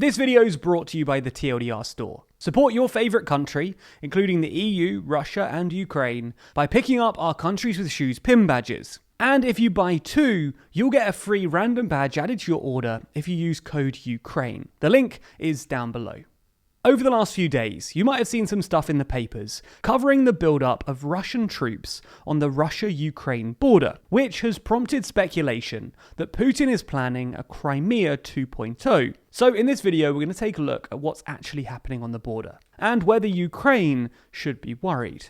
This video is brought to you by the TLDR store. Support your favourite country, including the EU, Russia and Ukraine, by picking up our Countries with Shoes pin badges. And if you buy 2, you'll get a free random badge added to your order if you use code Ukraine. The link is down below. Over the last few days, you might have seen some stuff in the papers covering the build-up of Russian troops on the Russia-Ukraine border, which has prompted speculation that Putin is planning a Crimea 2.0. So in this video, we're going to take a look at what's actually happening on the border, and whether Ukraine should be worried.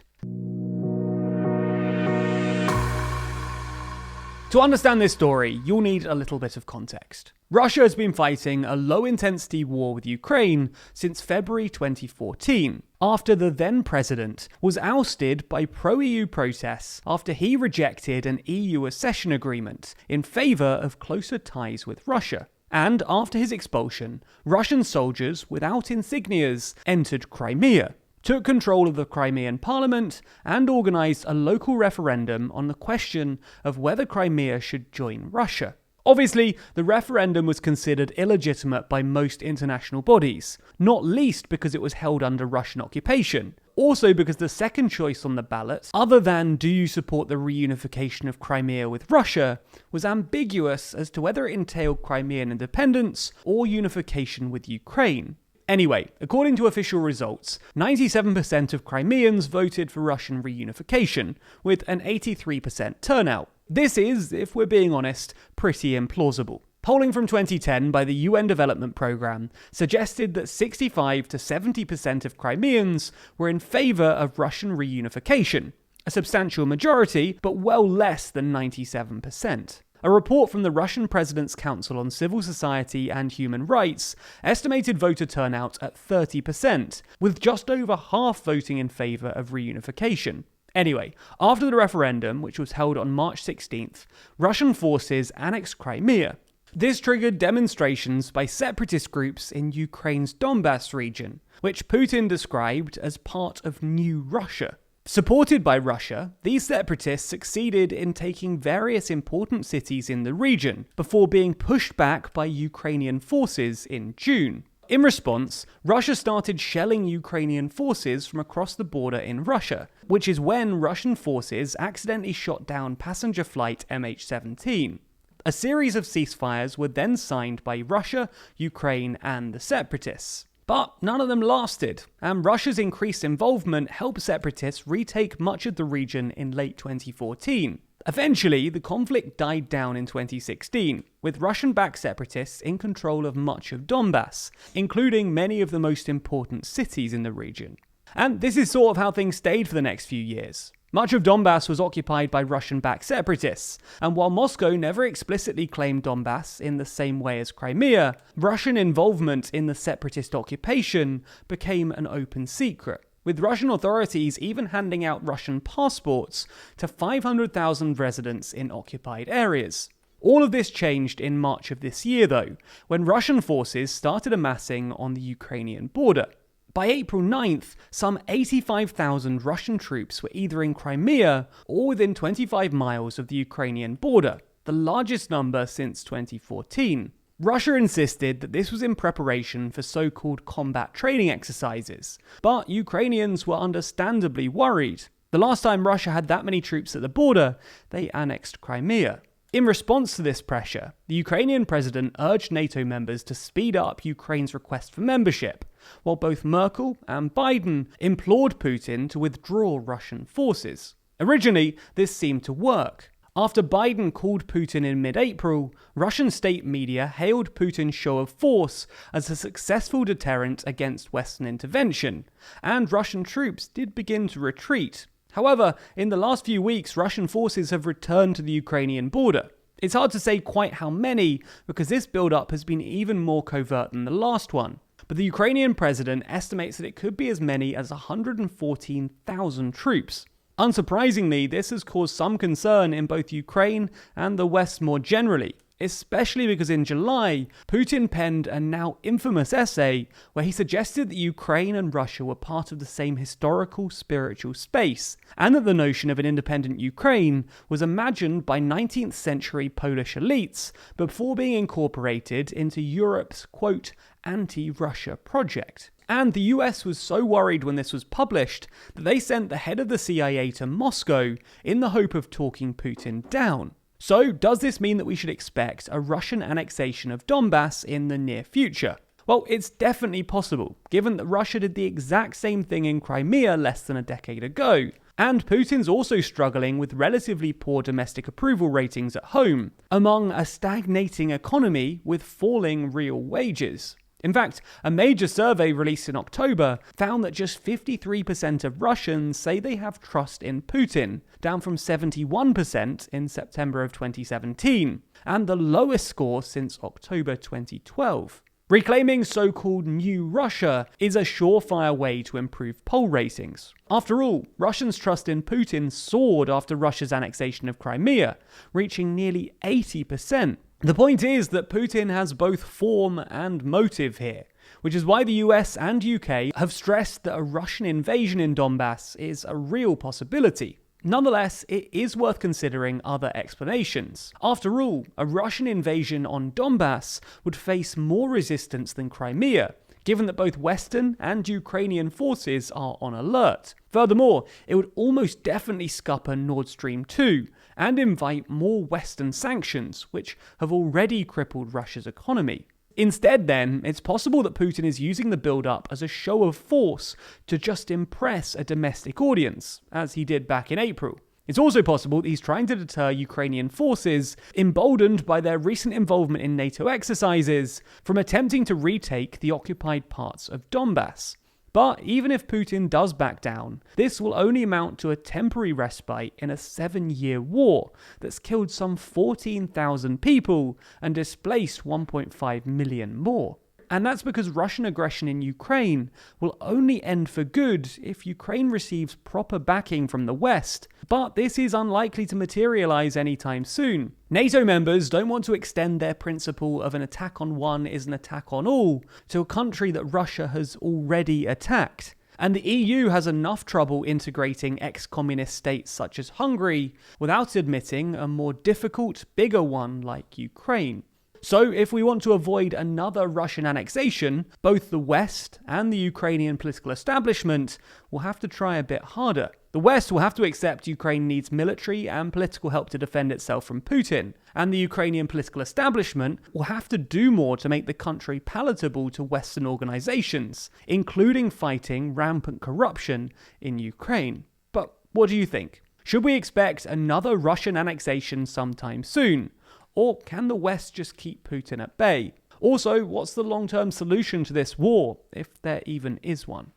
To understand this story, you'll need a little bit of context. Russia has been fighting a low-intensity war with Ukraine since February 2014, after the then president was ousted by pro-EU protests after he rejected an EU accession agreement in favour of closer ties with Russia. And after his expulsion, Russian soldiers without insignias entered Crimea, took control of the Crimean parliament, and organised a local referendum on the question of whether Crimea should join Russia. Obviously, the referendum was considered illegitimate by most international bodies, not least because it was held under Russian occupation. Also because the second choice on the ballot, other than do you support the reunification of Crimea with Russia, was ambiguous as to whether it entailed Crimean independence or unification with Ukraine. Anyway, according to official results, 97% of Crimeans voted for Russian reunification, with an 83% turnout. This is, if we're being honest, pretty implausible. Polling from 2010 by the UN Development Programme suggested that 65 to 70% of Crimeans were in favour of Russian reunification, a substantial majority, but well less than 97%. A report from the Russian President's Council on Civil Society and Human Rights estimated voter turnout at 30%, with just over half voting in favour of reunification. Anyway, after the referendum, which was held on March 16th, Russian forces annexed Crimea. This triggered demonstrations by separatist groups in Ukraine's Donbass region, which Putin described as part of New Russia. Supported by Russia, these separatists succeeded in taking various important cities in the region before being pushed back by Ukrainian forces in June. In response, Russia started shelling Ukrainian forces from across the border in Russia, which is when Russian forces accidentally shot down passenger flight MH17. A series of ceasefires were then signed by Russia, Ukraine, and the separatists. But none of them lasted, and Russia's increased involvement helped separatists retake much of the region in late 2014. Eventually, the conflict died down in 2016, with Russian-backed separatists in control of much of Donbass, including many of the most important cities in the region. And this is sort of how things stayed for the next few years. Much of Donbass was occupied by Russian-backed separatists, and while Moscow never explicitly claimed Donbass in the same way as Crimea, Russian involvement in the separatist occupation became an open secret, with Russian authorities even handing out Russian passports to 500,000 residents in occupied areas. All of this changed in March of this year, though, when Russian forces started amassing on the Ukrainian border. By April 9th, some 85,000 Russian troops were either in Crimea or within 25 miles of the Ukrainian border, the largest number since 2014. Russia insisted that this was in preparation for so-called combat training exercises, but Ukrainians were understandably worried. The last time Russia had that many troops at the border, they annexed Crimea. In response to this pressure, the Ukrainian president urged NATO members to speed up Ukraine's request for membership, while both Merkel and Biden implored Putin to withdraw Russian forces. Originally, this seemed to work. After Biden called Putin in mid-April, Russian state media hailed Putin's show of force as a successful deterrent against Western intervention, and Russian troops did begin to retreat. However, in the last few weeks, Russian forces have returned to the Ukrainian border. It's hard to say quite how many, because this build-up has been even more covert than the last one. But the Ukrainian president estimates that it could be as many as 114,000 troops. Unsurprisingly, this has caused some concern in both Ukraine and the West more generally. especially because in July, Putin penned a now infamous essay where he suggested that Ukraine and Russia were part of the same historical spiritual space, and that the notion of an independent Ukraine was imagined by 19th century Polish elites before being incorporated into Europe's, quote, anti-Russia project. And the US was so worried when this was published that they sent the head of the CIA to Moscow in the hope of talking Putin down. So, does this mean that we should expect a Russian annexation of Donbass in the near future? Well, it's definitely possible, given that Russia did the exact same thing in Crimea less than a decade ago. And Putin's also struggling with relatively poor domestic approval ratings at home, among a stagnating economy with falling real wages. In fact, a major survey released in October found that just 53% of Russians say they have trust in Putin, down from 71% in September of 2017, and the lowest score since October 2012. Reclaiming so-called New Russia is a surefire way to improve poll ratings. After all, Russians' trust in Putin soared after Russia's annexation of Crimea, reaching nearly 80%. The point is that Putin has both form and motive here, which is why the US and UK have stressed that a Russian invasion in Donbass is a real possibility. Nonetheless, it is worth considering other explanations. After all, a Russian invasion on Donbass would face more resistance than Crimea, given that both Western and Ukrainian forces are on alert. Furthermore, it would almost definitely scupper Nord Stream 2 and invite more Western sanctions, which have already crippled Russia's economy. Instead, then, it's possible that Putin is using the build-up as a show of force to just impress a domestic audience, as he did back in April. It's also possible that he's trying to deter Ukrainian forces, emboldened by their recent involvement in NATO exercises, from attempting to retake the occupied parts of Donbass. But even if Putin does back down, this will only amount to a temporary respite in a 7-year war that's killed some 14,000 people and displaced 1.5 million more. And that's because Russian aggression in Ukraine will only end for good if Ukraine receives proper backing from the West. But this is unlikely to materialize anytime soon. NATO members don't want to extend their principle of an attack on one is an attack on all to a country that Russia has already attacked. And the EU has enough trouble integrating ex-communist states such as Hungary without admitting a more difficult, bigger one like Ukraine. So, if we want to avoid another Russian annexation, both the West and the Ukrainian political establishment will have to try a bit harder. The West will have to accept Ukraine needs military and political help to defend itself from Putin, and the Ukrainian political establishment will have to do more to make the country palatable to Western organizations, including fighting rampant corruption in Ukraine. But what do you think? Should we expect another Russian annexation sometime soon? Or can the West just keep Putin at bay? Also, what's the long-term solution to this war, if there even is one?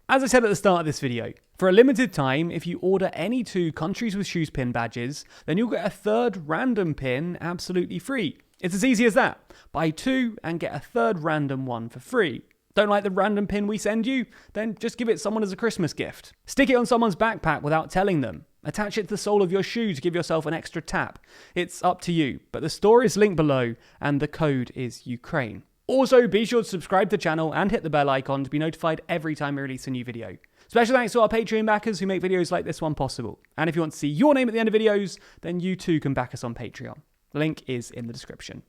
As I said at the start of this video, for a limited time, if you order any 2 countries with shoes pin badges, then you'll get a 3rd random pin absolutely free. It's as easy as that. Buy 2 and get a 3rd random one for free. Don't like the random pin we send you? Then just give it someone as a Christmas gift. Stick it on someone's backpack without telling them. Attach it to the sole of your shoe to give yourself an extra tap. It's up to you, but the store is linked below and the code is Ukraine. Also, be sure to subscribe to the channel and hit the bell icon to be notified every time we release a new video. Special thanks to our Patreon backers who make videos like this one possible. And if you want to see your name at the end of videos, then you too can back us on Patreon. The link is in the description.